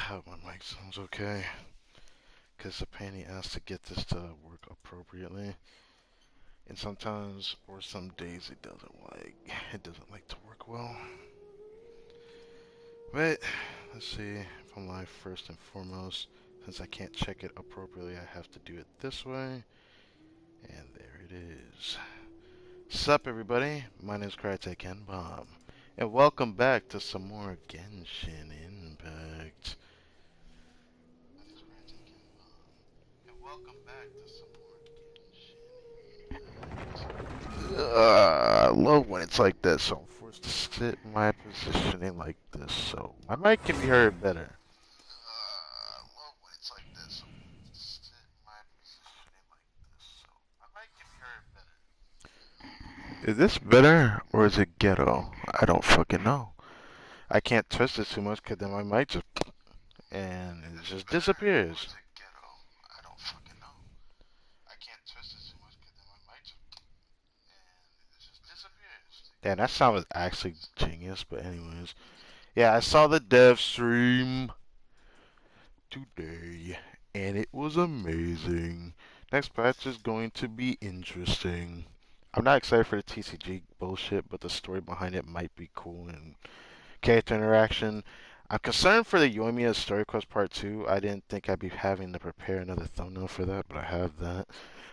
hope my mic sounds okay. Because a pain in the ass to get this to work appropriately. And sometimes, or some days, it doesn't like to work well. But, let's see if I'm live first and foremost. Since I can't check it appropriately, I have to do it this way. And there it is. Sup, everybody? My name is Crytek and Bomb. And welcome back to some more Genshin Impact. I love when it's like this, so I'm forced to sit in my positioning like this, so my mic can be heard better. Is this better, or is it ghetto? I don't fucking know. I can't twist it too much, because then my mic just, and it just disappears. Yeah, that sound was actually genius, but anyways. Yeah, I saw the dev stream today, and it was amazing. Next patch is going to be interesting. I'm not excited for the TCG bullshit, but the story behind it might be cool and character interaction. I'm concerned for the Yoimiya Story Quest Part 2. I didn't think I'd be having to prepare another thumbnail for that, but I have that.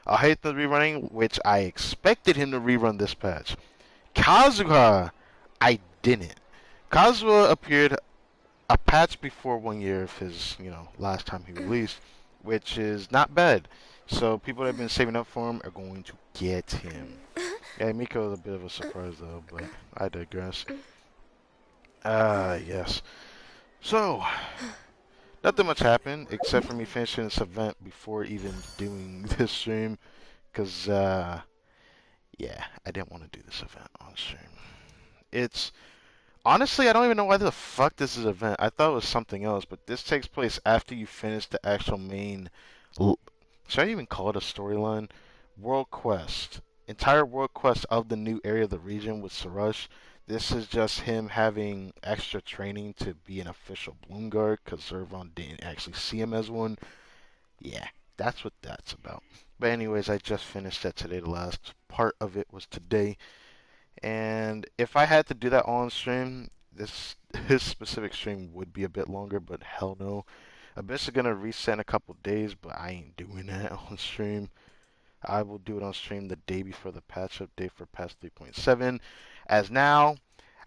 I hate the rerunning, which I expected him to rerun this patch. Kazuha, I didn't. Kazuha appeared a patch before 1 year of his, last time he released, which is not bad. So people that have been saving up for him are going to get him. Yeah, Miko is a bit of a surprise though, but I digress. Yes. So, nothing much happened except for me finishing this event before even doing this stream, cause yeah, I didn't want to do this event on stream. It's Honestly, I don't even know why the fuck this is an event. I thought it was something else, but this takes place after you finish the actual main. Should I even call it a storyline? World quest. Entire world quest of the new area of the region with Sarush. This is just him having extra training to be an official Bloomguard because Zervon didn't actually see him as one. Yeah, that's what that's about. But anyways, I just finished that today. The last part of it was today. And if I had to do that on stream, this specific stream would be a bit longer, but hell no. Abyss is gonna reset in a couple days, but I ain't doing that on stream. I will do it on stream the day before the patch update for patch 3.7. As now,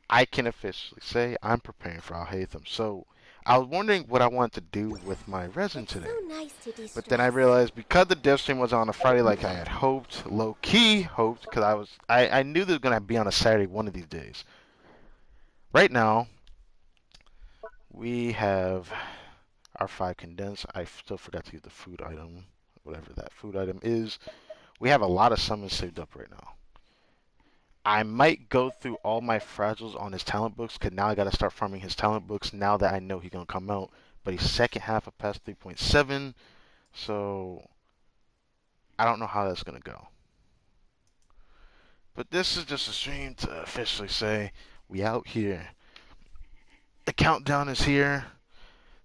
I can officially say I'm preparing for Alhaitham. So I was wondering what I wanted to do with my resin It's today. so nice to But then I de-stress. realized because the dev stream was on a Friday like I had hoped, low key hoped, because I knew this was gonna be on a Saturday one of these days. Right now, we have our 5 condensed. I still forgot to use the food item, whatever that food item is. We have a lot of summons saved up right now. I might go through all my fragiles on his talent books, because now I gotta start farming his talent books now that I know he's gonna come out. But he's second half of patch 3.7, so I don't know how that's gonna go. But this is just a stream to officially say we out here. The countdown is here.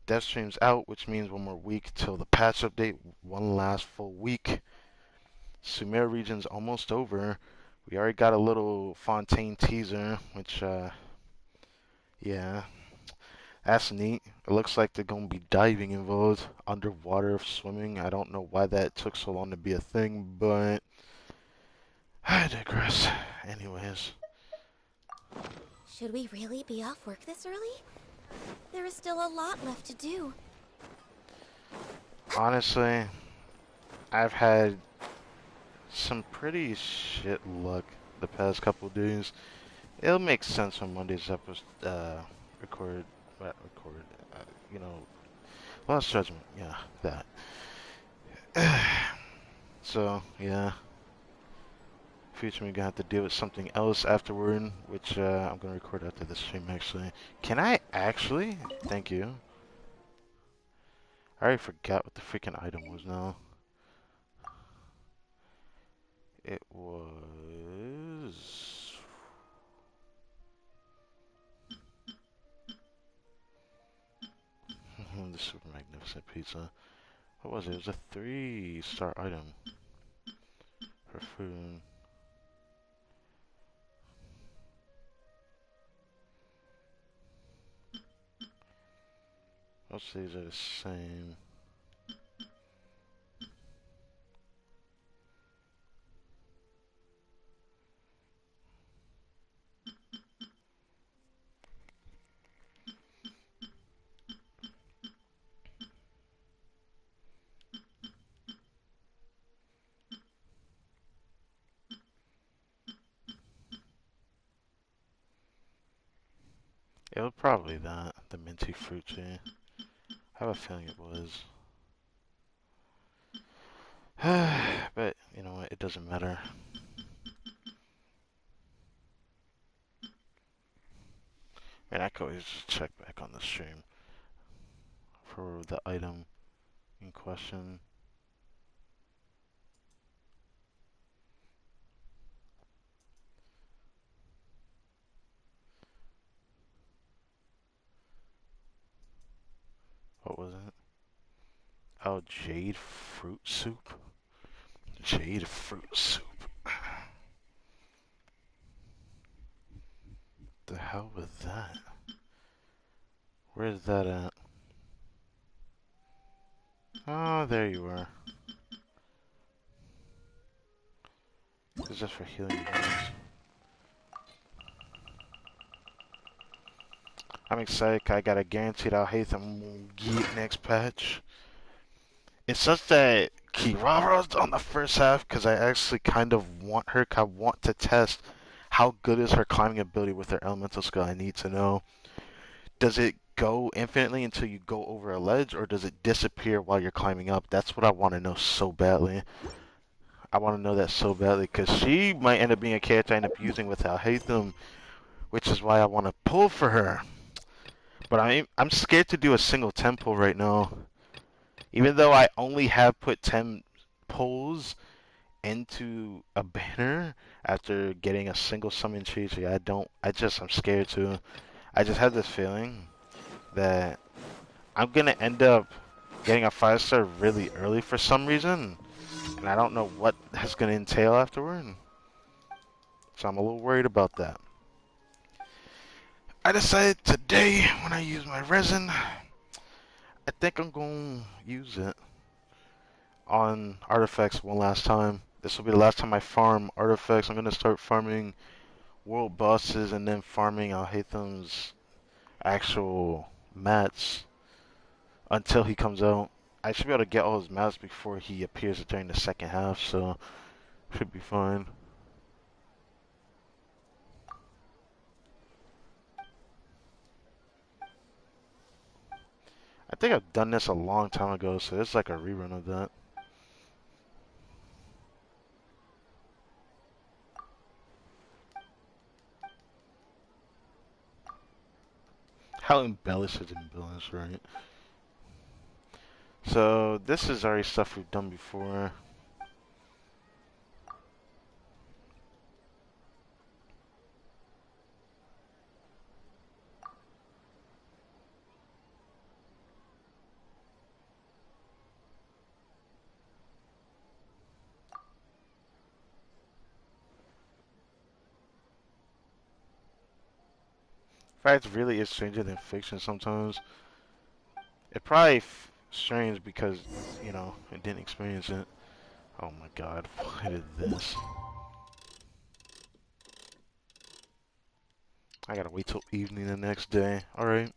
Dev stream's out, which means one more week till the patch update. One last full week. Sumeru region's almost over. We already got a little Fontaine teaser, which, yeah, that's neat. It looks like they're gonna be diving involved, underwater swimming. I don't know why that took so long to be a thing, but I digress. Anyways, Should we really be off work this early? There is still a lot left to do. honestly, I've had some pretty shit luck the past couple days. It'll make sense when Monday's episode record, record, you know, Lost Judgment, yeah, that. So yeah, future we're gonna have to deal with something else afterward, which I'm gonna record after this stream actually. Can I actually? Thank you. I already forgot what the freaking item was now. It was. the super magnificent pizza. What was it? It was a 3-star item for food. Most of these are the same. It was probably that, the minty fruit tea. I have a feeling it was. But, you know what, it doesn't matter. And I could always just check back on the stream for the item in question. What was it? Oh, jade fruit soup? Jade fruit soup. The hell was that? Where's that at? Oh, there you are. This is just for healing items. I'm excited 'cause I got a guaranteed I'll hate them get next patch. It's just that Kirara's on the first half because I actually kind of want her. 'Cause I want to test how good is her climbing ability with her elemental skill. I need to know. Does it go infinitely until you go over a ledge, or does it disappear while you're climbing up? That's what I want to know so badly. I want to know that so badly because she might end up being a character I end up using with Alhaitham, which is why I want to pull for her. But I'm scared to do a single temple right now. Even though I only have put 10 pulls into a banner after getting a single summon Chi-Chi, I'm scared to. I just have this feeling that I'm gonna end up getting a 5-star really early for some reason, and I don't know what that's gonna entail afterward. So I'm a little worried about that. I decided today when I use my resin, I think I'm gonna use it on artifacts one last time. This will be the last time I farm artifacts. I'm gonna start farming world bosses and then farming Alhaitham's actual mats until he comes out. I should be able to get all his mats before he appears during the second half, so should be fine. I think I've done this a long time ago, so it's like a rerun of that. How embellished is embellished, right? So this is already stuff we've done before. Fact really is stranger than fiction sometimes. It probably strange because, you know, I didn't experience it. Oh my god, why did this? I gotta wait till evening the next day. Alright.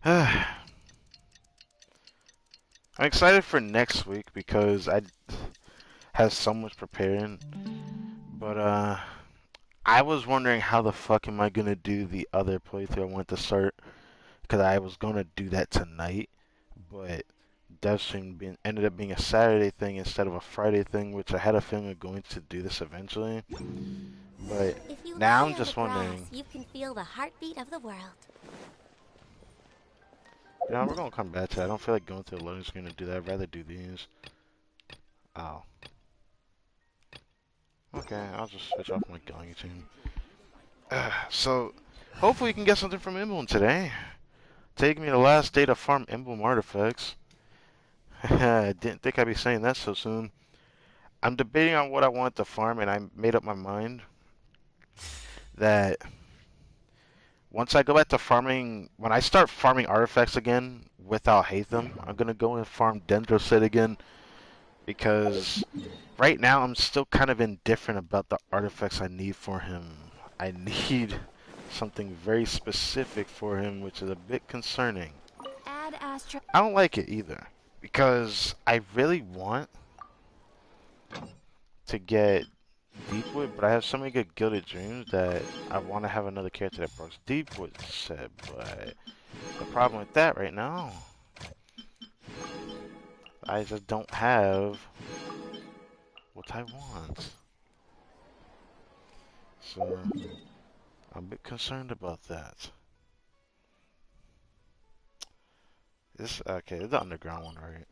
I'm excited for next week because I have so much preparing. But, I was wondering how the fuck am I gonna do the other playthrough I want to start. Because I was gonna do that tonight. But Livestream ended up being a Saturday thing instead of a Friday thing, which I had a feeling of going to do this eventually. But If you now lie I'm on the just grass, wondering. you can feel the heartbeat of the world. You know, we're gonna come back to that. I don't feel like going to the loading screen to do that. I'd rather do these. Oh. Okay, I'll just switch off my going team. So, hopefully we can get something from Emblem today. Take me to the last day to farm emblem artifacts. I didn't think I'd be saying that so soon. I'm debating on what I want to farm, and I made up my mind that once I go back to farming, when I start farming artifacts again without Hatham, I'm gonna go and farm Dendroset again because right now I'm still kind of indifferent about the artifacts I need for him. I need something very specific for him, which is a bit concerning. Add Astro. I don't like it either because I really want to get Deepwood, but I have so many good Gilded Dreams that I want to have another character that procs Deepwood set, but the problem with that right now, I just don't have what I want. So I'm a bit concerned about that. This okay, this is the underground one, right?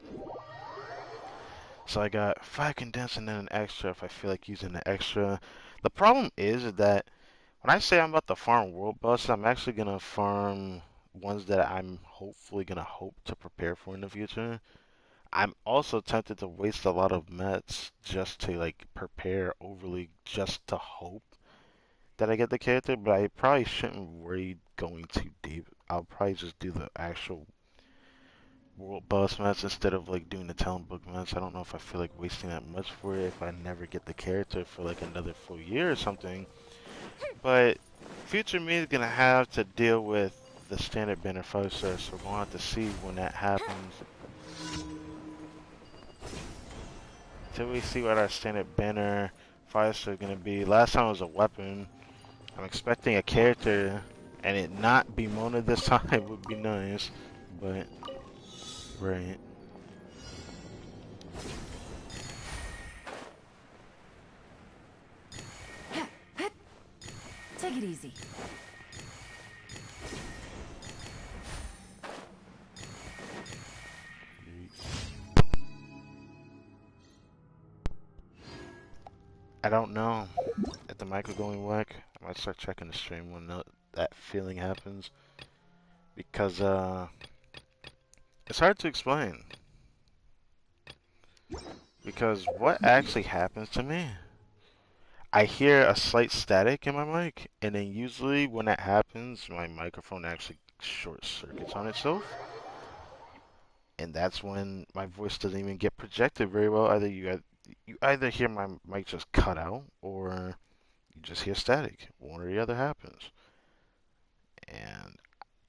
So I got 5 condensed and then an extra if I feel like using the extra. The problem is that when I say I'm about to farm world busts, I'm actually gonna farm ones that I'm hopefully gonna hope to prepare for in the future. I'm also tempted to waste a lot of mets just to like prepare overly just to hope that I get the character, but I probably shouldn't worry going too deep. I'll probably just do the actual world boss match instead of like doing the talent book match. I don't know if I feel like wasting that much for it if I never get the character for like another full year or something. But future me is gonna have to deal with the standard banner 5 star, so we're gonna have to see when that happens. Till we see what our standard banner 5 star is gonna be. Last time it was a weapon. I'm expecting a character and it not be Mona this time would be nice, but right. Take it easy. I don't know. If the mic is going whack, I might start checking the stream when that feeling happens because it's hard to explain. Because what actually happens to me? I hear a slight static in my mic, and then usually when that happens, my microphone actually short circuits on itself. And that's when my voice doesn't even get projected very well. You either hear my mic just cut out, or you just hear static. One or the other happens. And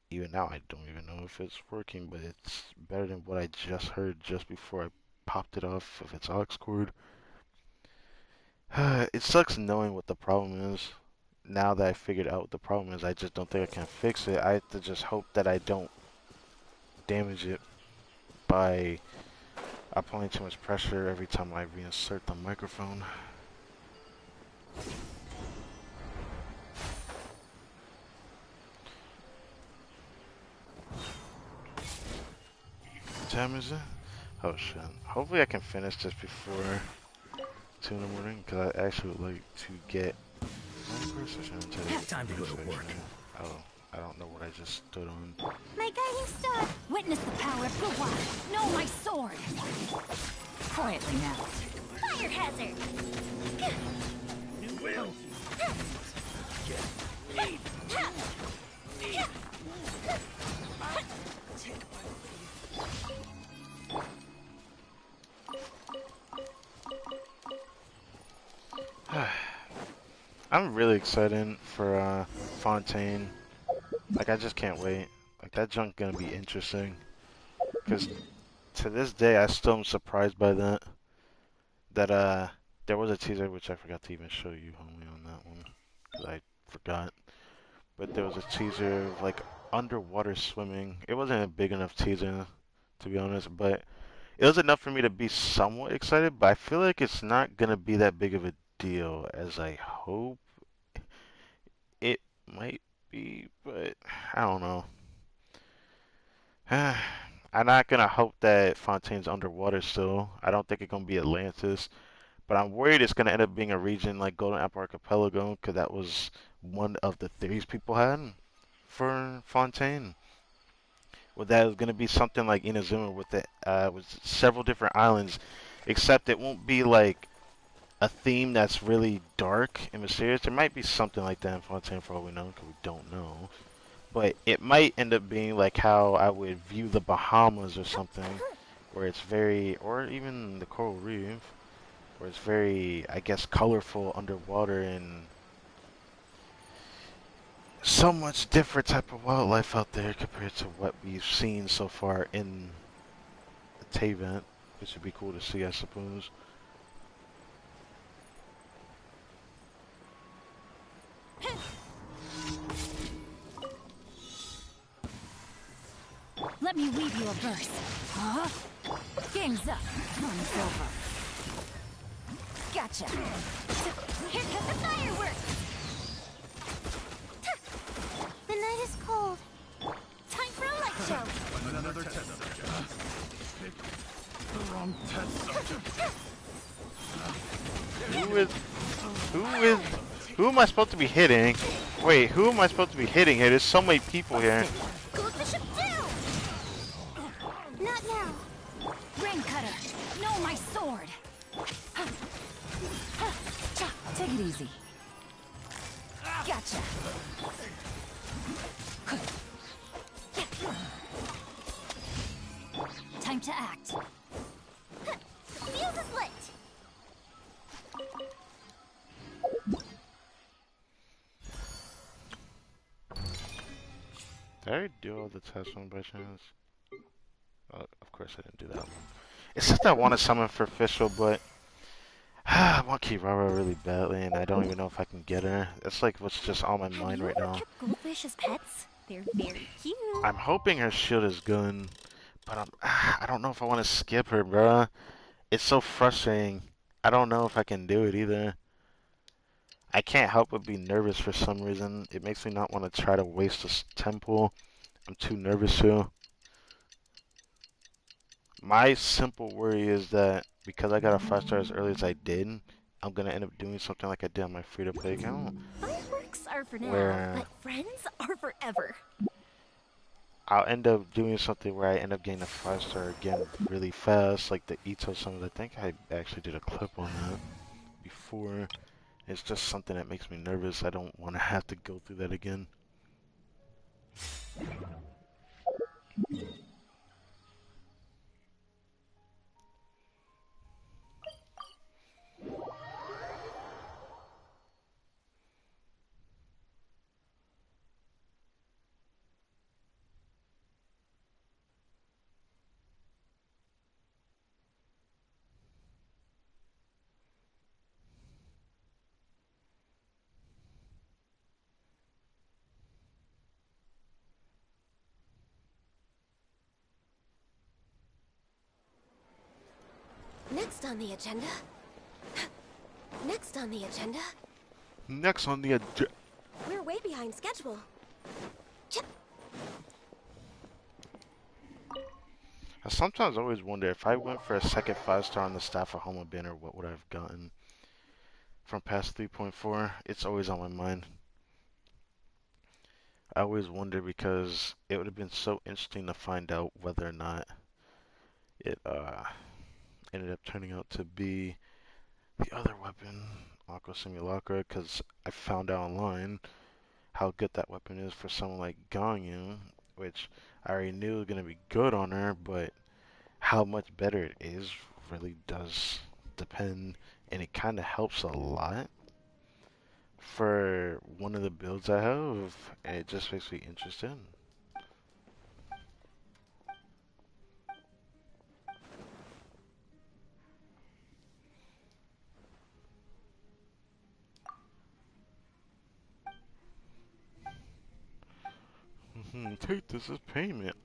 even now, I don't even know if it's working, but it's better than what I just heard just before I popped it off. If it's aux cord, it sucks knowing what the problem is. Now that I figured out what the problem is, I just don't think I can fix it. I have to just hope that I don't damage it by applying too much pressure every time I reinsert the microphone. What time is it? Oh shit. Hopefully I can finish this before 2 in the morning, because I actually would like to get Time to go to work. Oh, I don't know what I just stood on. My guiding star. Witness the power of Gawad. Know my sword. Quietly now. Fire hazard. You will. I'm really excited for Fontaine. Like, I just can't wait. Like, that junk gonna be interesting. Because to this day, I still am surprised by that. That, there was a teaser, which I forgot to even show you, homie, on that one. Because I forgot. But there was a teaser of, like, underwater swimming. It wasn't a big enough teaser, to be honest, but it was enough for me to be somewhat excited, but I feel like it's not gonna be that big of a deal as I hope it might be, but I don't know. I'm not gonna hope that Fontaine's underwater still. I don't think it's gonna be Atlantis, but I'm worried it's gonna end up being a region like Golden Apple Archipelago, because that was one of the theories people had for Fontaine. Well, that is going to be something like Inazuma with several different islands, except it won't be like a theme that's really dark and mysterious. There might be something like that in Fontaine for all we know, because we don't know. But it might end up being like how I would view the Bahamas or something, where it's very, or even the Coral Reef, where it's very, I guess, colorful underwater and so much different type of wildlife out there compared to what we've seen so far in the Tavent, which would be cool to see, I suppose. Let me weave you a verse. Huh? Game's up. Run's over. Gotcha. Here comes the fireworks. The night is cold. Time for a light show. Another test subject. Pick the wrong test subject. Who am I supposed to be hitting? Wait, who am I supposed to be hitting here? There's so many people here. Goes the ship down! Not now. Rain cutter. No, my sword. Take it easy. Gotcha. Time to act. Fuse is lit. Did I already do all the tests one by chance? Of course I didn't do that one. It's just I want to summon for official, but I want Kirara really badly, and I don't even know if I can get her. That's like what's just on my mind right now. Kept goldfish as pets? They're very cute. I'm hoping her shield is good, but I don't know if I want to skip her, bruh. It's so frustrating. I don't know if I can do it either. I can't help but be nervous for some reason. It makes me not want to try to waste this temple. I'm too nervous to. My simple worry is that because I got a 5-star as early as I did, I'm gonna end up doing something like I did on my free-to-play account, Fireworks are for now, where but friends are forever. I'll end up doing something where I end up getting a 5-star again really fast, like the Ito summons. I think I actually did a clip on that before. It's just something that makes me nervous. I don't want to have to go through that again. Next on the agenda. Next on the agenda. Next on the agenda. We're way behind schedule. Chip. I sometimes always wonder if I went for a second 5-star on the Staff of Homa banner, what would I have gotten from past 3.4? It's always on my mind. I always wonder because it would have been so interesting to find out whether or not it ended up turning out to be the other weapon, Aqua Simulacra, because I found out online how good that weapon is for someone like Ganyu, which I already knew was going to be good on her, but how much better it is really does depend, and it kind of helps a lot for one of the builds I have, and it just makes me interested. Take this as payment.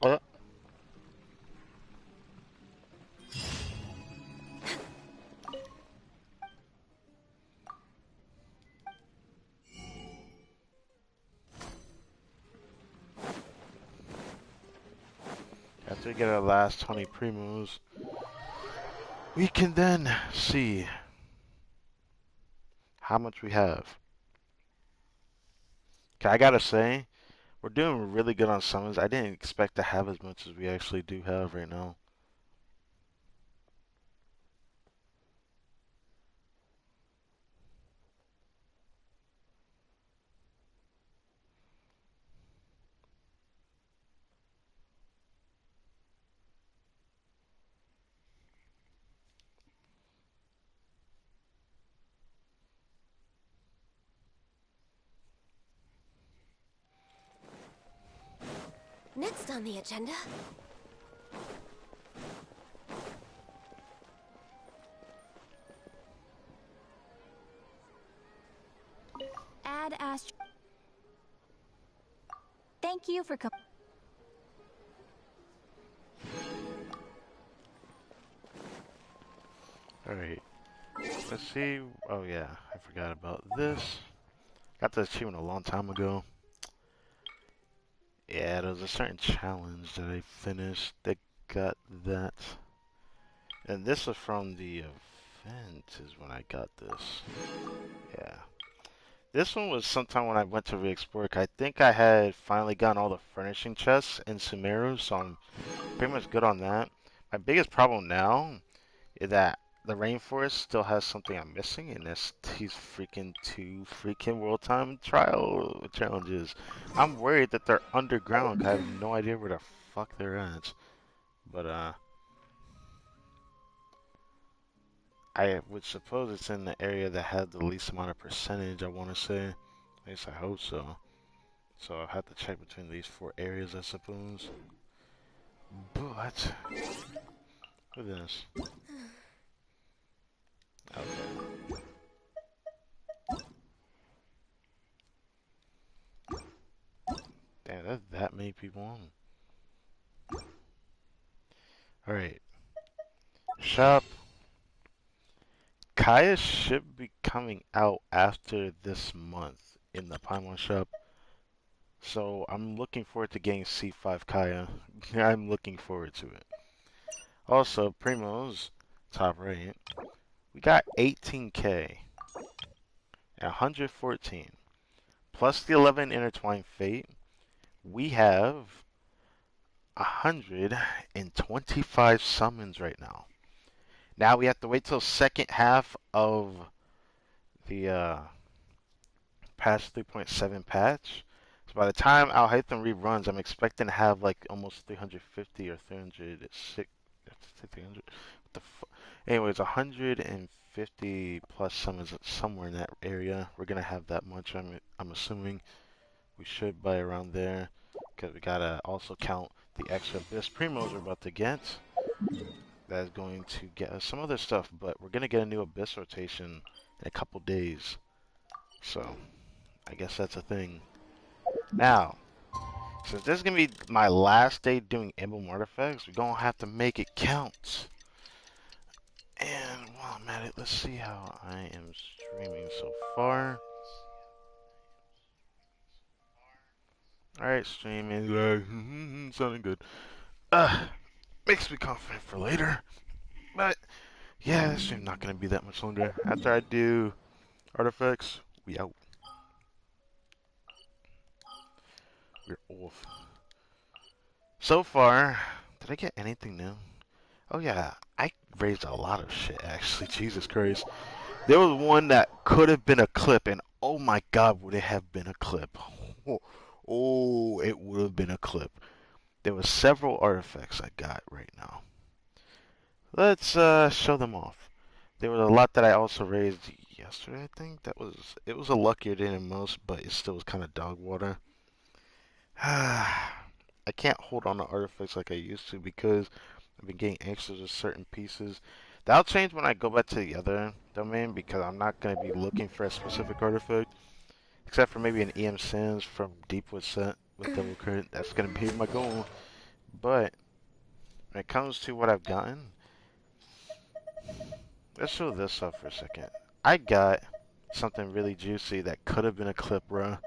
After we get our last 20 primos, we can then see how much we have. Okay, I gotta say, We're doing really good on summons. I didn't expect to have as much as we actually do have right now. Next on the agenda. Add Ast. Thank you for coming. Alright. Let's see. Oh yeah, I forgot about this. Got this achievement a long time ago. Yeah, there was a certain challenge that I finished that got that. And this was from the event is when I got this. Yeah. This one was sometime when I went to re-explore. I think I had finally gotten all the furnishing chests in Sumeru, so I'm pretty much good on that. My biggest problem now is that the rainforest still has something I'm missing, and that's these freaking two freaking world time trial challenges. I'm worried that they're underground 'cause I have no idea where the fuck they're at. But I would suppose it's in the area that had the least amount of percentage, I want to say. At least I hope so. So I'll have to check between these four areas, I suppose. But, look at this. Okay. Damn, that's that many people on. Alright. Shop. Kaya should be coming out after this month in the Paimon shop. So I'm looking forward to getting C5 Kaya. I'm looking forward to it. Also, Primo's top right. We got 18k at 114 plus the 11 intertwined fate. We have 125 summons right now. Now we have to wait till second half of the patch 3.7 patch. So by the time Al Haytham reruns, I'm expecting to have like almost 350 or 306. 300. What the fuck? Anyways, 150 plus summons somewhere in that area. We're gonna have that much. I'm assuming we should by around there, because we gotta also count the extra Abyss Primos we're about to get. That is going to get us some other stuff, but we're gonna get a new Abyss rotation in a couple days. So I guess that's a thing. Now, since this is gonna be my last day doing emblem artifacts, we're gonna have to make it count. And while I'm at it, let's see how I am streaming so far. Alright, streaming like sounding good. Makes me confident for later. But yeah, this stream's not gonna be that much longer. After I do artifacts, we out. We're off. So far, did I get anything new? Oh yeah, I raised a lot of shit actually. Jesus Christ. There was one that could have been a clip, and oh my god, would it have been a clip? Oh, it would have been a clip. There were several artifacts I got right now. Let's show them off. There was a lot that I also raised yesterday, I think. It was a luckier day than most, but it still was kind of dog water. I can't hold on to artifacts like I used to because I've been getting anxious with certain pieces. That'll change when I go back to the other domain because I'm not going to be looking for a specific artifact. Except for maybe an EM Sands from Deepwood set with double crit. That's going to be my goal. But when it comes to what I've gotten, let's show this off for a second. I got something really juicy that could have been a clip, bro.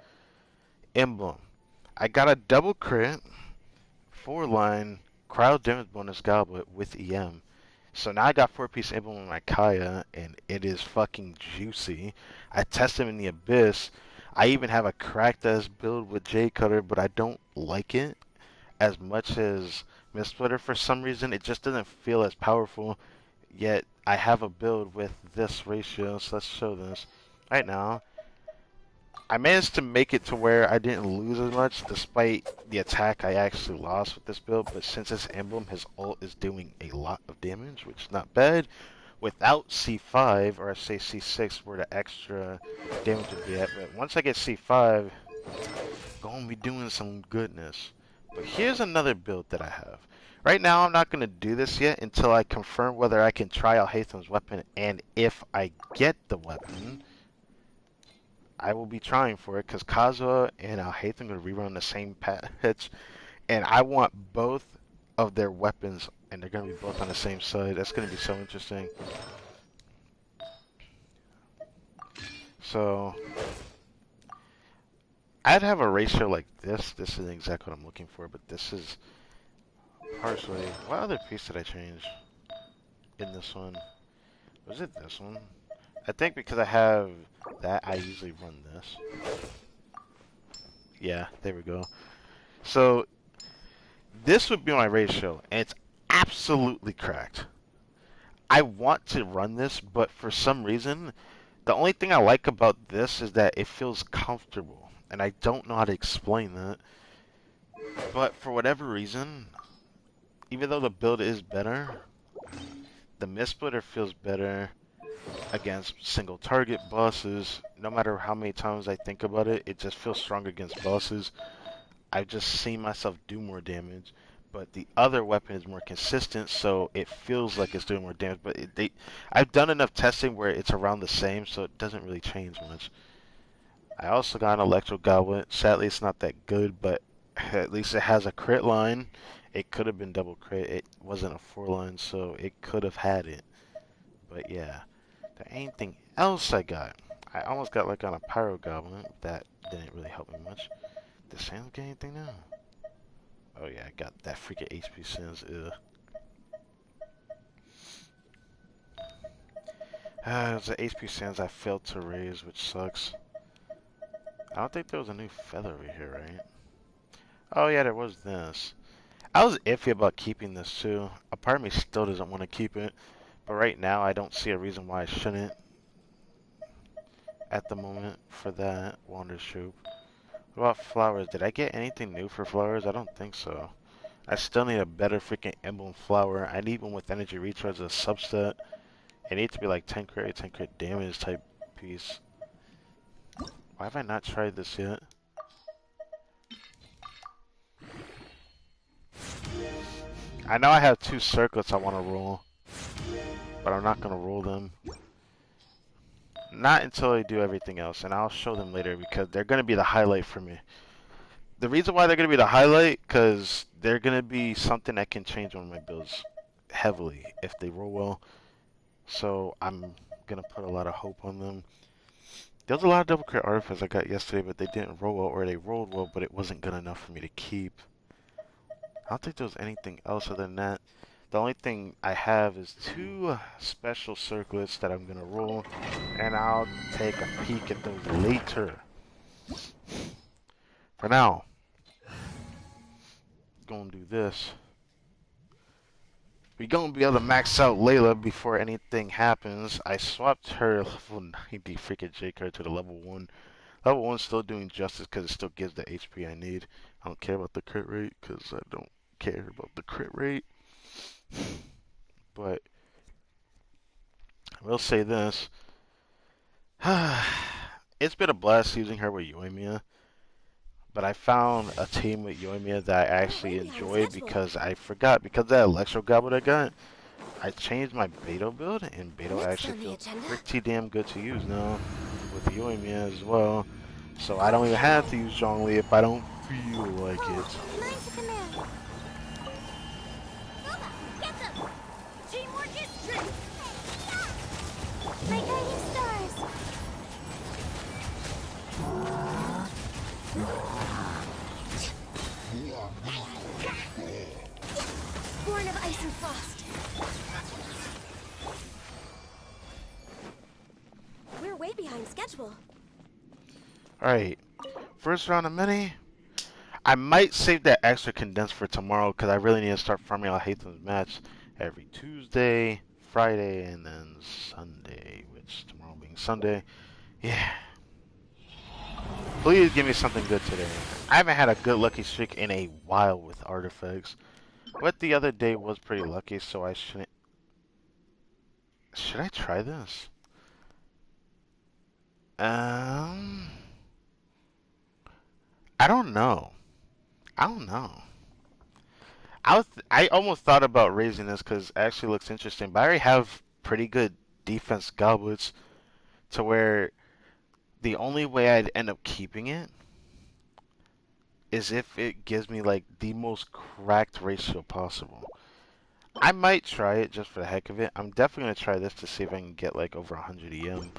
Emblem. I got a double crit, 4-line, crowd damage bonus goblet with EM. So now I got 4-piece emblem in my Kaya, and it is fucking juicy. I tested him in the Abyss. I even have a cracked ass build with J Cutter, but I don't like it as much as Mist Splitter for some reason. It just doesn't feel as powerful. Yet I have a build with this ratio, so let's show this. Right now, I managed to make it to where I didn't lose as much, despite the attack I actually lost with this build. But since this emblem, his ult is doing a lot of damage, which is not bad. Without C5, or I say C6, where the extra damage would be at. But once I get C5, gonna be doing some goodness. But here's another build that I have. Right now, I'm not gonna do this yet until I confirm whether I can try out Haytham's weapon, and if I get the weapon, I will be trying for it because Kazuha and Haytham are gonna rerun the same patch, and I want both of their weapons, and they're gonna be both on the same side. That's gonna be so interesting. So I'd have a ratio like this. This isn't exactly what I'm looking for, but this is partially. What other piece did I change in this one? Was it this one? I think because I have that, I usually run this. Yeah, there we go. So this would be my ratio, and it's absolutely cracked. I want to run this, but for some reason, the only thing I like about this is that it feels comfortable, and I don't know how to explain that. But for whatever reason, even though the build is better, the Mist Splitter feels better against single target bosses. No matter how many times I think about it, it just feels stronger against bosses. I've just seen myself do more damage, but the other weapon is more consistent, so it feels like it's doing more damage. But I've done enough testing where it's around the same, so it doesn't really change much. I also got an Electro Goblet. Sadly, it's not that good, but at least it has a crit line. It could have been double crit. It wasn't a 4 line, so it could have had it. But yeah, there ain't anything else I got. I almost got like on a Pyro Goblin. That didn't really help me much. Does Sans get anything now? Oh yeah, I got that freaking HP Sans. It's an HP Sans I failed to raise, which sucks. I don't think there was a new feather over here, right? Oh yeah, there was this. I was iffy about keeping this too. A part of me still doesn't want to keep it, but right now I don't see a reason why I shouldn't at the moment for that Wander Shoop. What about flowers? Did I get anything new for flowers? I don't think so. I still need a better freaking emblem flower. I need one with energy recharge as a subset. It needs to be like 10 crit damage type piece. Why have I not tried this yet? I know I have 2 circlets I want to roll, but I'm not going to roll them. Not until I do everything else, and I'll show them later because they're going to be the highlight for me. The reason why they're going to be the highlight, because they're going to be something that can change one of my builds heavily if they roll well. So I'm going to put a lot of hope on them. There was a lot of double crit artifacts I got yesterday, but they didn't roll well, or they rolled well, but it wasn't good enough for me to keep. I don't think there was anything else other than that. The only thing I have is 2 special circlets that I'm going to roll, and I'll take a peek at those later. For now, gonna do this. We're gonna be able to max out Layla before anything happens. I swapped her level 90 freaking J card to the level 1. Level 1's still doing justice because it still gives the HP I need. I don't care about the crit rate because I don't care about the crit rate. But I will say this. It's been a blast using her with Yoimiya. But I found a team with Yoimiya that I actually enjoy because I forgot. Because of that Electro Goblet I got, I changed my Beto build, and Beto actually feels pretty damn good to use now with Yoimiya as well. So I don't even have to use Zhongli if I don't feel like it. Teamwork is strength. My guiding stars. Born of ice and frost. We're way behind schedule. Alright, first round of mini. I might save that extra condensed for tomorrow because I really need to start farming out Hathem's match every Tuesday, Friday, and then Sunday, which tomorrow being Sunday. Yeah. Please give me something good today. I haven't had a good lucky streak in a while with artifacts. But the other day was pretty lucky, so I shouldn't... Should I try this? Um... I don't know. I don't know. I almost thought about raising this because it actually looks interesting, but I already have pretty good defense goblets to where the only way I'd end up keeping it is if it gives me like the most cracked ratio possible. I might try it just for the heck of it. I'm definitely gonna try this to see if I can get like over 100 EM.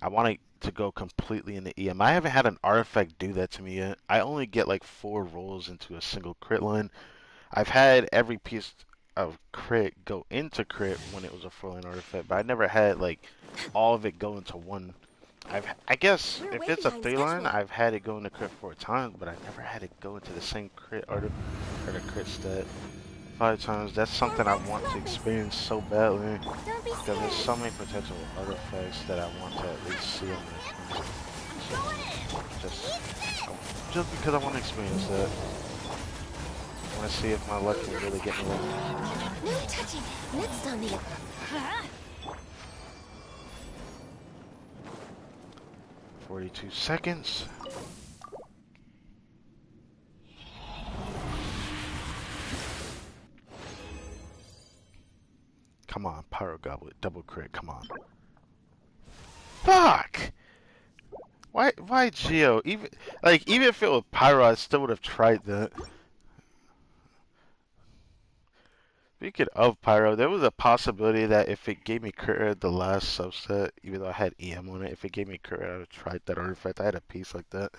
I want it to go completely into EM. I haven't had an artifact do that to me yet. I only get like 4 rolls into a single crit line. I've had every piece of crit go into crit when it was a 4-line artifact, but I never had like all of it go into one. I guess We're if way it's a behind 3-line, schedule. I've had it go into crit 4 times, but I never had it go into the same crit or the crit stat 5 times. That's For something I Rex want to Lapis. experience so badly Don't be because there's scared. so many potential artifacts that I want to at least see on this one. So just just because I want to experience that. I want to see if my luck can really get me like No touching. Next on the... 42 seconds. Come on, Pyro Goblet, double crit, come on. Fuck! Why Geo? Even if it was Pyro, I still would have tried that. Speaking of Pyro, there was a possibility that if it gave me crit the last subset, even though I had EM on it, if it gave me crit, I would have tried that artifact. I had a piece like that.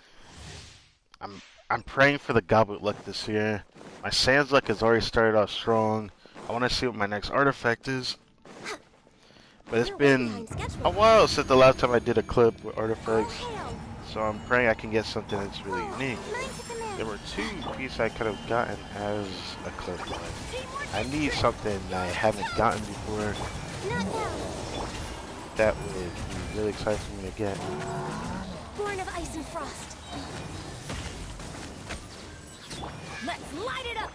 I'm I'm praying for the Goblet luck this year. My Sans luck has already started off strong. I want to see what my next artifact is. But it's We're way been behind a schedule. while since the last time I did a clip with All artifacts. hail. So I'm praying I can get something that's really Oh, unique. mine to command. There were 2 pieces I could have gotten as a clip, but I need something I haven't gotten before Not now. that would be really exciting for me to get. Born of ice and frost. Let's light it up!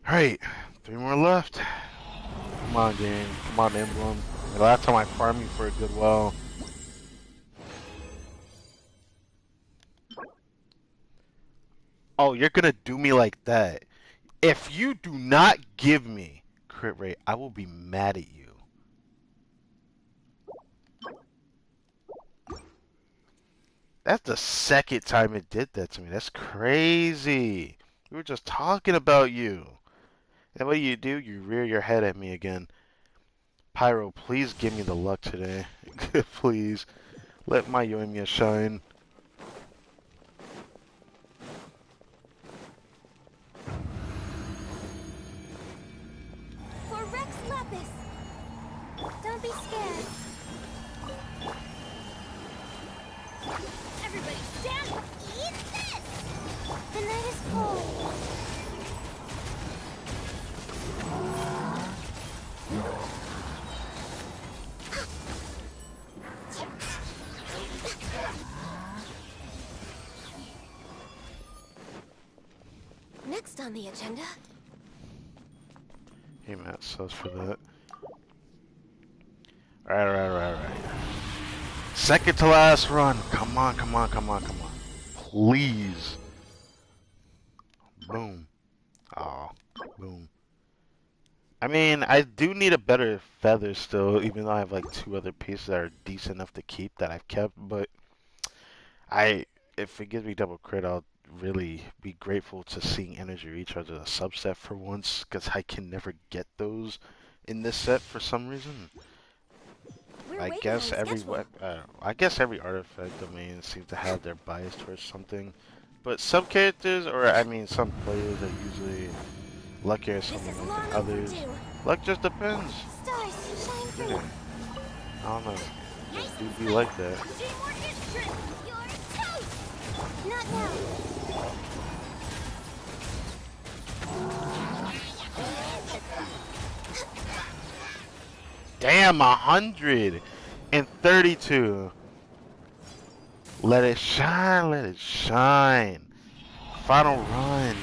Alright, 3 more left. Come on, game. Come on, Emblem. The last time I farmed you for a good while. Oh, you're gonna do me like that. If you do not give me crit rate, I will be mad at you. That's the second time it did that to me. That's crazy. We were just talking about you. And what do? You rear your head at me again. Pyro, please give me the luck today. Please. Let my Yoimiya shine. For Rex Lapis. Don't be scared. Everybody stand! Eat this! The night is cold. Next on the agenda. Hey, Matt, sus for that. Alright. Second to last run. Come on. Please. Boom. Oh, boom. I mean, I do need a better feather still, even though I have like 2 other pieces that are decent enough to keep that I've kept, but if it gives me double crit, I'll really be grateful to seeing energy recharge as a subset for once, because I can never get those in this set for some reason. We're I way guess behind schedule. I guess every artifact domain seems to have their bias towards something, but some characters, or I mean some players, are usually luckier in some This is moments than long others. overdue. Luck just depends. Stars, shine Yeah, I don't know. Nice Just do and be tight. like that. 3 more hit strips. You're toast. Not now. Damn, 132. Let it shine, let it shine. Final run.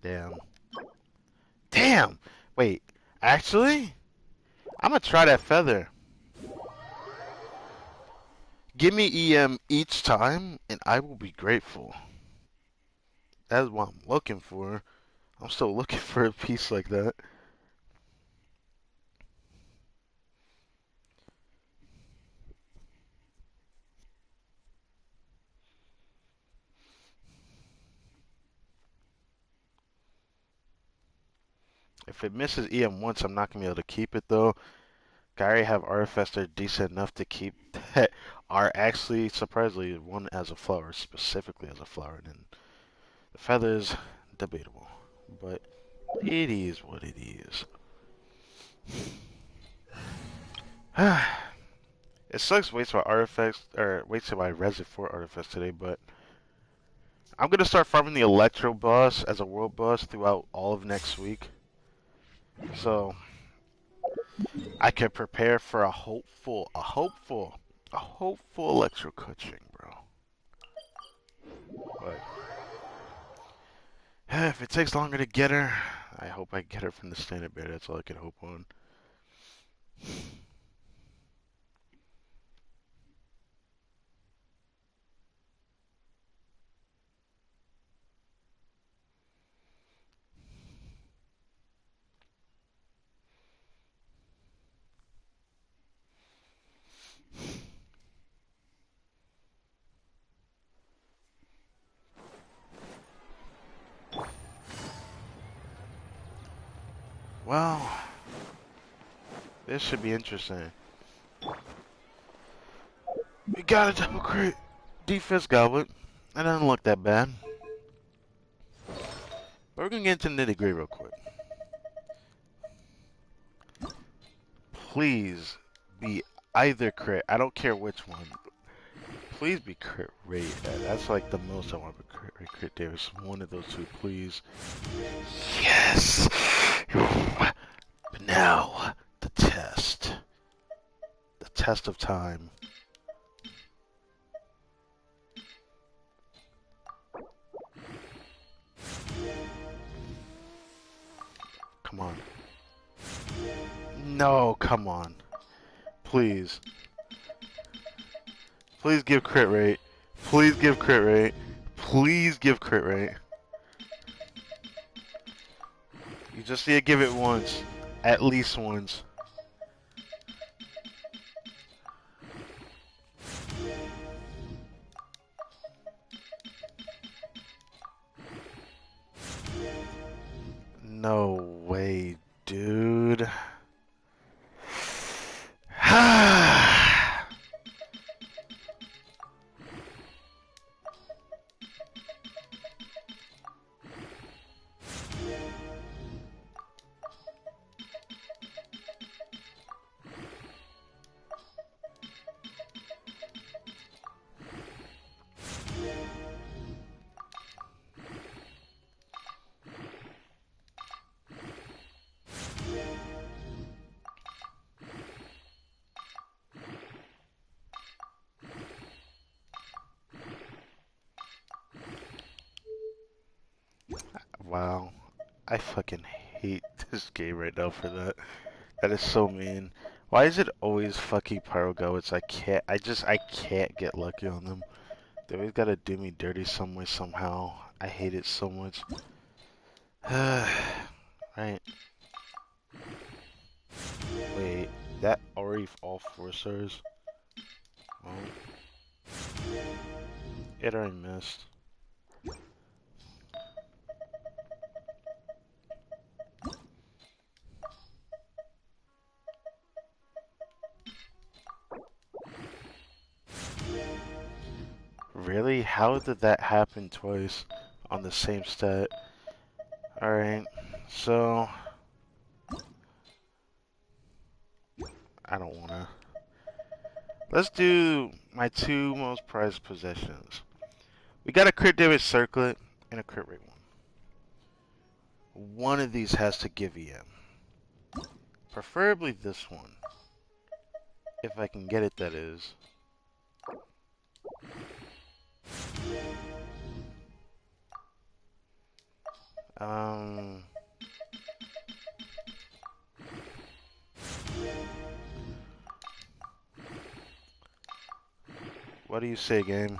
Damn. Damn. Wait, actually, I'm gonna try that feather. Give me EM each time, and I will be grateful. That's what I'm looking for. I'm still looking for a piece like that. If it misses EM once, I'm not gonna be able to keep it though. I already have artifacts that are decent enough to keep that are actually surprisingly one as a flower, specifically as a flower, and the feathers debatable. But it is what it is. It sucks wasting my artifacts or wasting my resin for artifacts today, but I'm gonna start farming the Electro boss as a world boss throughout all of next week. So I can prepare for a hopeful Electro coaching, bro. But if it takes longer to get her, I hope I get her from the standard bear. That's all I can hope on. Well, this should be interesting. We got a double crit defense goblet. It doesn't look that bad. But we're gonna get into nitty gritty real quick. Please be either crit. I don't care which one. Please be crit rate. That's like the most I want to crit rate. Crit damage. One of those two, please. Yes. But now the test. The test of time. Come on. No, come on. Please. Please give crit rate. Please give crit rate. Please give crit rate. You just need to give it once. At least once. No way, dude. Wow. I fucking hate this game right now for that. That is so mean. Why is it always fucking pyro goats? I can't get lucky on them. They always gotta do me dirty some way, somehow. I hate it so much. Right. Wait, that already all 4 stars? Well, it already missed. Really? How did that happen twice on the same stat? Alright, So I don't wanna. Let's do my two most prized possessions. We got a crit damage circlet and a crit rate one. One of these has to give EM. Preferably this one. If I can get it, that is. Um, what do you say, game?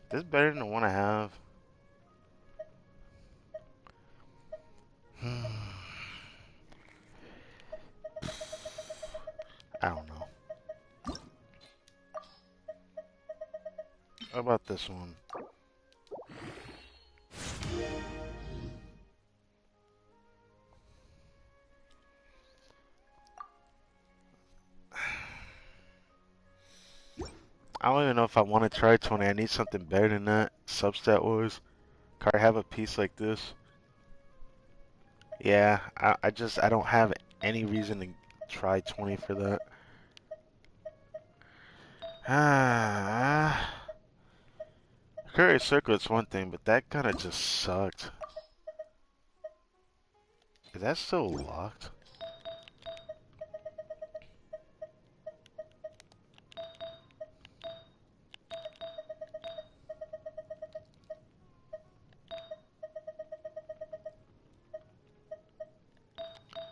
This is better than the one I have. I don't know. How about this one? I don't even know if I want to try 20. I need something better than that. Substat wise. Can I have a piece like this? Yeah, I don't have any reason to try 20 for that. Courier Circlet's one thing, but that kind of just sucked. Is that still locked?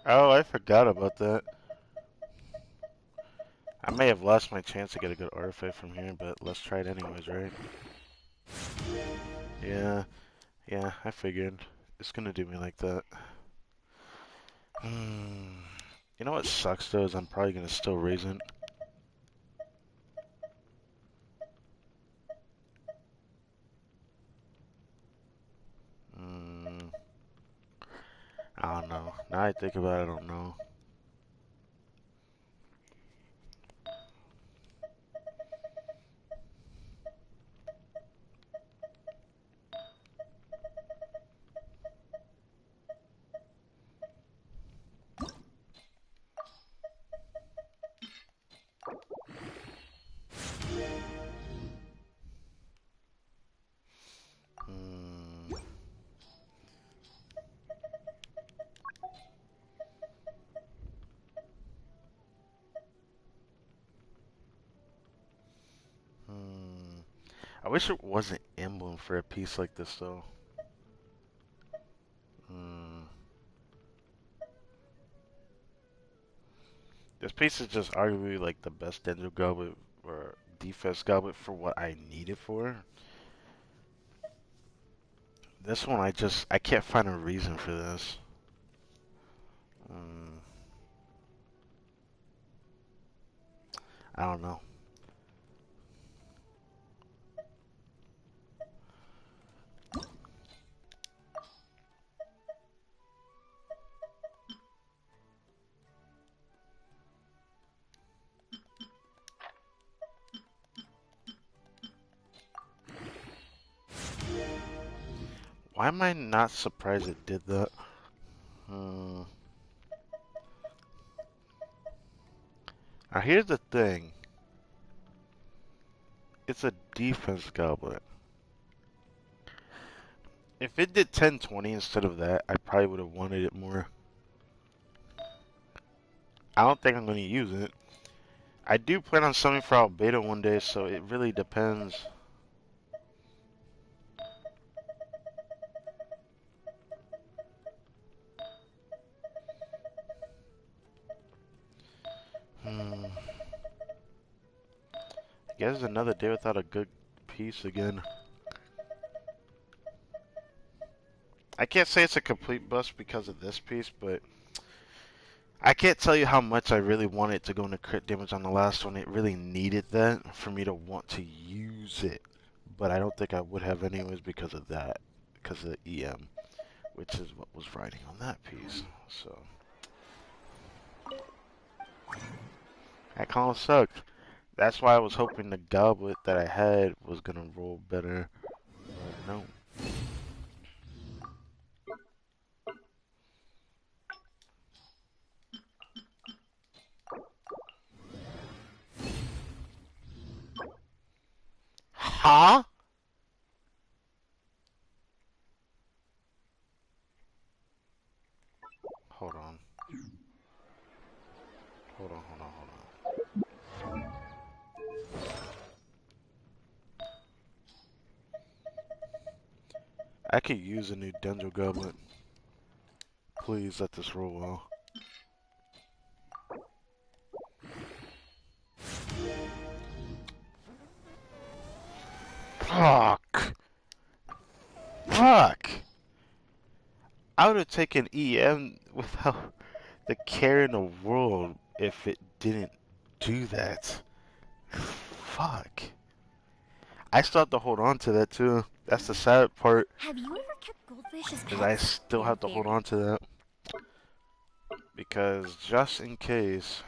Oh, I forgot about that. I may have lost my chance to get a good artifact from here, but let's try it anyways, right? Yeah, yeah, I figured. It's gonna do me like that. You know what sucks though is I'm probably gonna still raise it. I don't know. Now I think about it, I don't know. I wish it wasn't emblem for a piece like this though. This piece is just arguably like the best Dendro Goblet or defense goblet for what I need it for. This one I can't find a reason for this. I don't know. Why am I not surprised it did that? Now here's the thing. It's a defense goblet. If it did 10-20 instead of that, I probably would have wanted it more. I don't think I'm going to use it. I do plan on summoning for Albedo one day, so it really depends. I guess another day without a good piece again. I can't say it's a complete bust because of this piece, but I can't tell you how much I really wanted to go into crit damage on the last one. It really needed that for me to want to use it. But I don't think I would have anyways because of that. Because of the EM, which is what was riding on that piece. So that kind of sucked. That's why I was hoping the goblet that I had was gonna roll better, but no. Huh? Hold on. Hold on, hold on, hold on. I could use a new dungeon goblet. Please let this roll well. Fuck! Fuck! I would have taken EM without the care in the world if it didn't do that. Fuck. I still have to hold on to that too. That's the sad part, Have you ever kept goldfish as is I pets? still They're have to hold very on to that. Because just in case.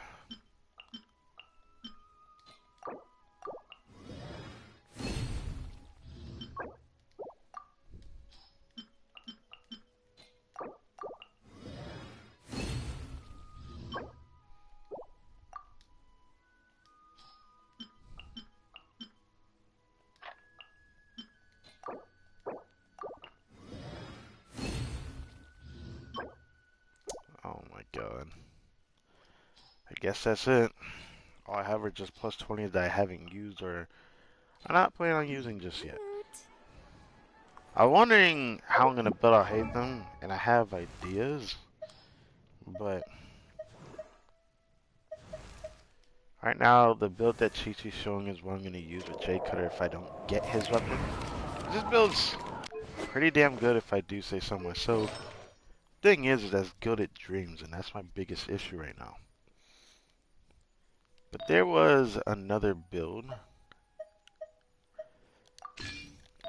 Oh my god. I guess that's it. All I have are just plus 20 that I haven't used or I'm not planning on using just yet. cute. I'm wondering how I'm gonna build out hate them, and I have ideas, but right now the build that Chi-Chi's showing is what I'm gonna use with Jay Cutter if I don't get his weapon. This build's pretty damn good if I do say so myself. Thing is that's good at dreams, and that's my biggest issue right now. But there was another build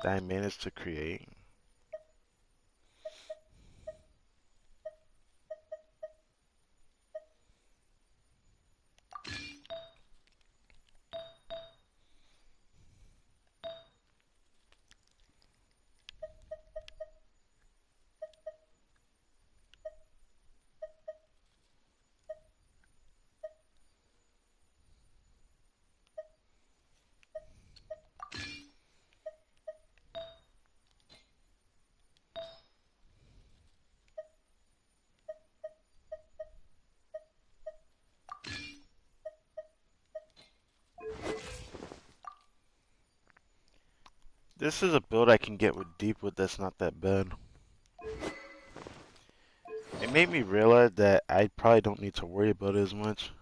that I managed to create. This is a build I can get with Deepwood that's not that bad. It made me realize that I probably don't need to worry about it as much.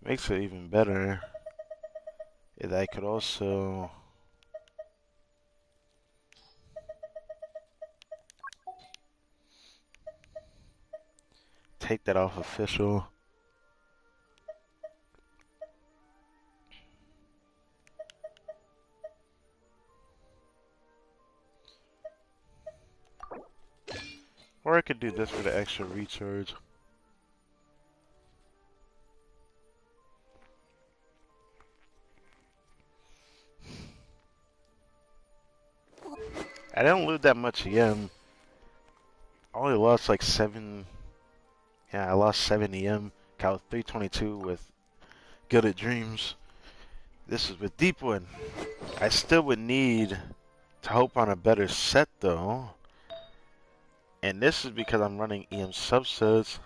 Makes it even better is I could also take that off official. Or I could do this for the extra recharge. I didn't lose that much EM. I only lost like 7. Yeah, I lost 7 EM. Got 322 with Good at Dreams. This is with Deepwood. I still would need to hope on a better set though. And this is because I'm running EM subsets.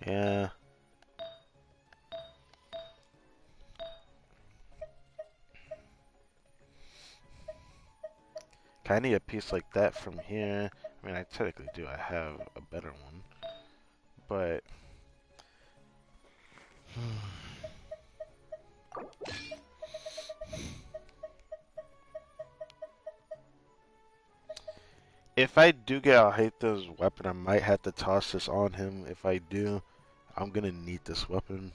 Yeah. I need a piece like that from here. I mean, I technically do. I have a better one. But if I do get Alhaitha's weapon, I might have to toss this on him. If I do, I'm gonna need this weapon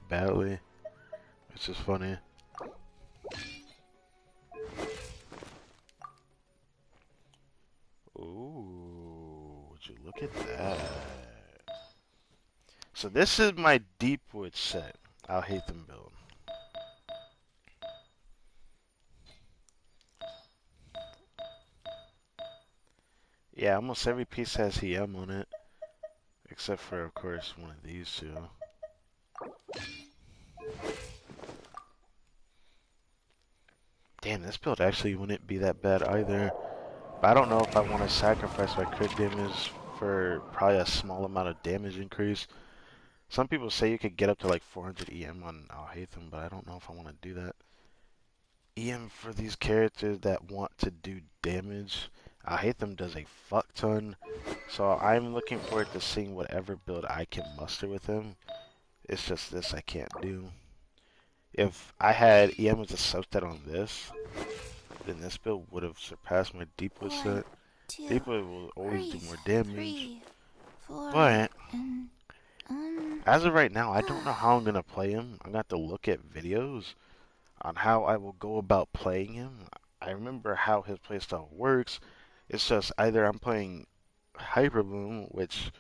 badly. It's just funny. Ooh, would you look at that? So this is my Deepwood set. I'll hate them build. Yeah, almost every piece has EM on it. Except for, of course, one of these two. Damn, this build actually wouldn't be that bad either. But I don't know if I want to sacrifice my crit damage for probably a small amount of damage increase. Some people say you could get up to like 400 EM on I'll hate them, but I don't know if I want to do that. EM for these characters that want to do damage, I hate them does a fuck ton. So I'm looking forward to seeing whatever build I can muster with him. It's just this I can't do. If I had EM as a subset on this, then this build would have surpassed my Deepwood One, set. two, Deepwood will always do breathe. more damage, 3, 4, but and as of right now, I don't know how I'm gonna play him. I'm gonna have to look at videos on how I will go about playing him. I remember how his playstyle works. It's just either I'm playing Hyper Bloom, which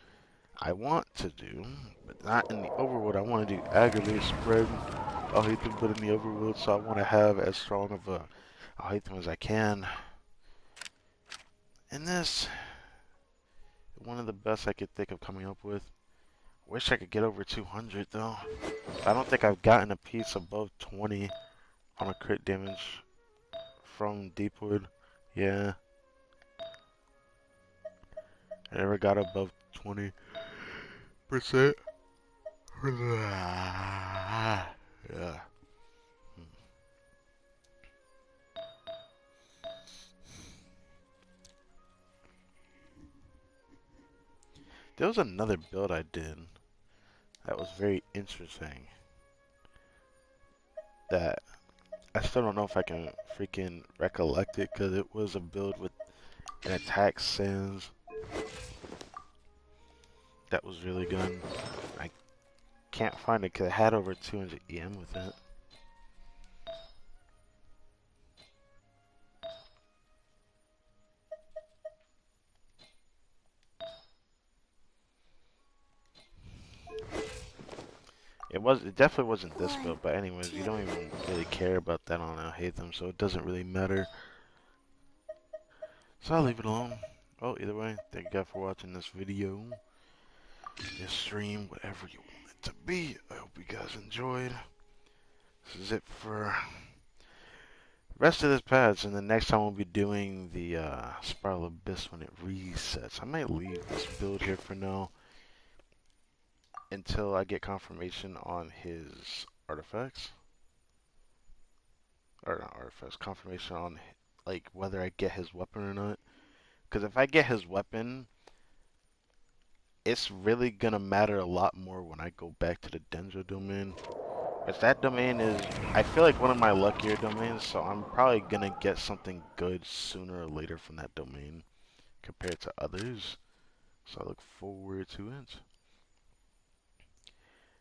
I want to do, but not in the overworld. I want to do aggravate spread. I'll hate them, but in the overworld, so I want to have as strong of a I'll hate them as I can. And this, one of the best I could think of coming up with. Wish I could get over 200 though. I don't think I've gotten a piece above 20 on a crit damage from Deepwood. Yeah, I never got above 20%. Yeah. There was another build I did that was very interesting that I still don't know if I can freaking recollect it because it was a build with an attack sans that was really good. I can't find it because it had over 200 EM with it. It definitely wasn't this 1, build, but anyways, you 2. don't even really care about that on I hate them, so it doesn't really matter. So I'll leave it alone. Well, either way, thank you guys for watching this video, this stream, whatever you want it to be. I hope you guys enjoyed. This is it for rest of this patch, and the next time we'll be doing the Spiral Abyss when it resets. I might leave this build here for now until I get confirmation on his artifacts. Or not artifacts, confirmation on like whether I get his weapon or not. Because if I get his weapon, it's really gonna matter a lot more when I go back to the Dendro domain. But that domain is, I feel like one of my luckier domains, so I'm probably gonna get something good sooner or later from that domain compared to others. So I look forward to it.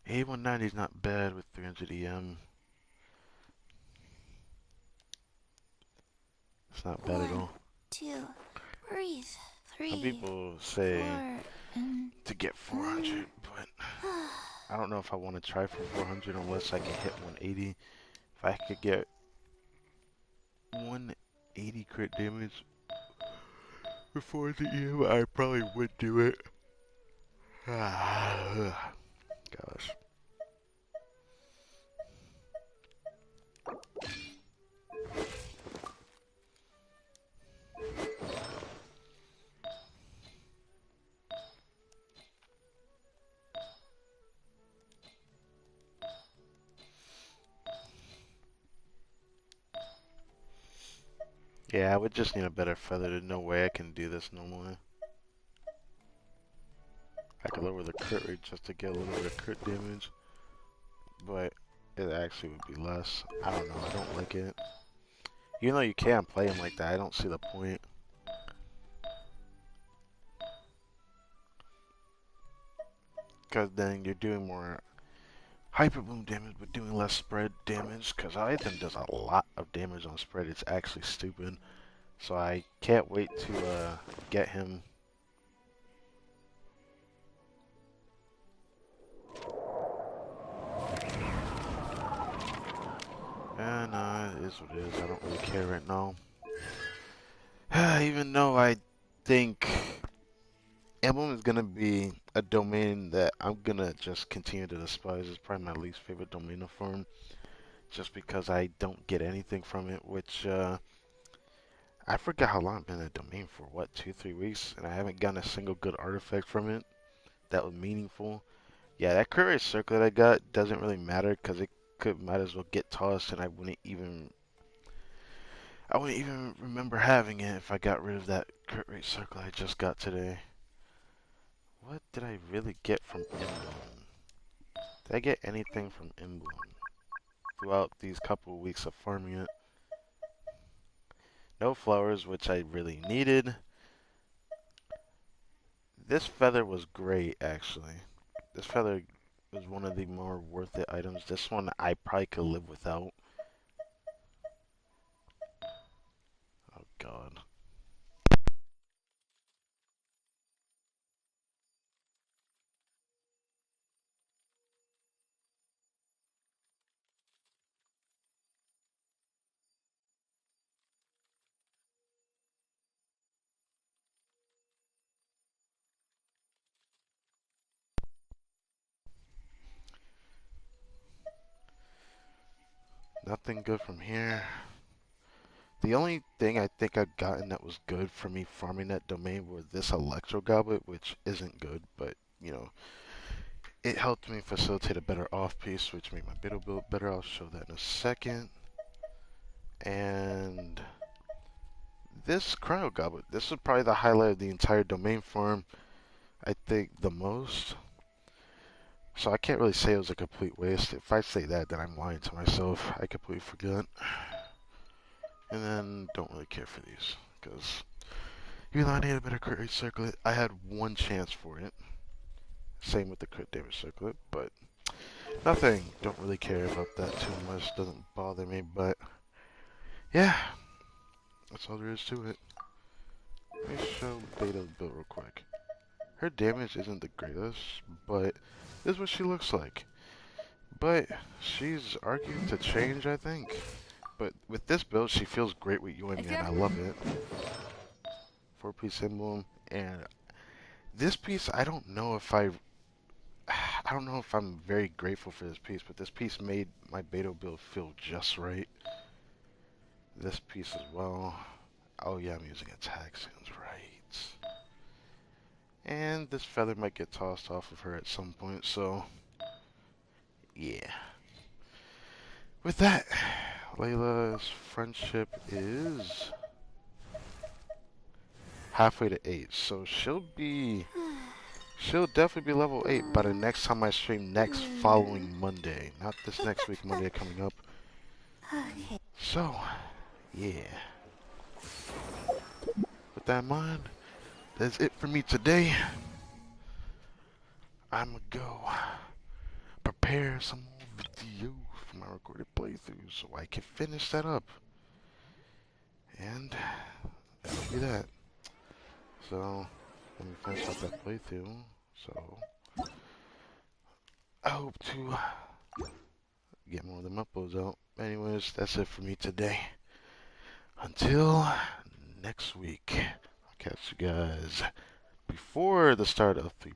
A190 is not bad with 300 EM. It's not bad at 1, all. 2, breathe. Some 3, people 4, say and to get 400, but I don't know if I want to try for 400 unless I can hit 180. If I could get 180 crit damage before the EM, I probably would do it. Gosh. Yeah, I would just need a better feather. There's no way I can do this normally. I could lower the crit rate just to get a little bit of crit damage, but it actually would be less. I don't know. I don't like it. Even though you can play him like that, I don't see the point. Because then you're doing more hyper bloom damage, but doing less spread damage. Because Item does a lot of damage on spread. It's actually stupid. So I can't wait to get him. is what it is. I don't really care right now. Even though I think Emblem is gonna be a domain that I'm gonna just continue to despise. It's probably my least favorite domain to farm, just because I don't get anything from it. Which I forgot how long I've been in a domain for. What, 2-3 weeks, and I haven't gotten a single good artifact from it that was meaningful. Yeah, that crit circle that I got doesn't really matter because it could might as well get tossed, and I wouldn't even remember having it if I got rid of that crit rate circle I just got today. What did I really get from Emblem? Did I get anything from Emblem throughout these couple of weeks of farming it? No flowers, which I really needed. This feather was great, actually. This feather was one of the more worth it items. This one I probably could live without. Oh god. Nothing good from here. The only thing I think I've gotten that was good for me farming that domain was this Electro Goblet, which isn't good, but, you know, it helped me facilitate a better off-piece, which made my build better. I'll show that in a second. And this Cryo Goblet, this is probably the highlight of the entire domain farm, I think, the most. So I can't really say it was a complete waste. If I say that, then I'm lying to myself. I completely forgot. And then don't really care for these, because even though I need a better crit rate circlet, I had one chance for it. Same with the crit damage circlet, but nothing. Don't really care about that too much. Doesn't bother me, but yeah, that's all there is to it. Let me show Beta's build real quick. Her damage isn't the greatest, but this is what she looks like. But she's argued to change, I think. But with this build, she feels great with Yoimi, and I love it. 4-piece emblem, and this piece, I don't know if I'm very grateful for this piece, but this piece made my Beto build feel just right. This piece as well. Oh yeah, I'm using attack sounds right. And this feather might get tossed off of her at some point, so yeah. With that, Layla's friendship is halfway to 8, so she'll definitely be level 8 by the next time I stream next following Monday. Not this next week, Monday coming up. Okay. So, yeah. With that in mind, that's it for me today. I'ma go prepare some more videos for my recorded playthrough so I can finish that up. And that'll be that. So, let me finish up that playthrough. So, I hope to get more of them uploads out. Anyways, that's it for me today. Until next week, I'll catch you guys before the start of 3.0.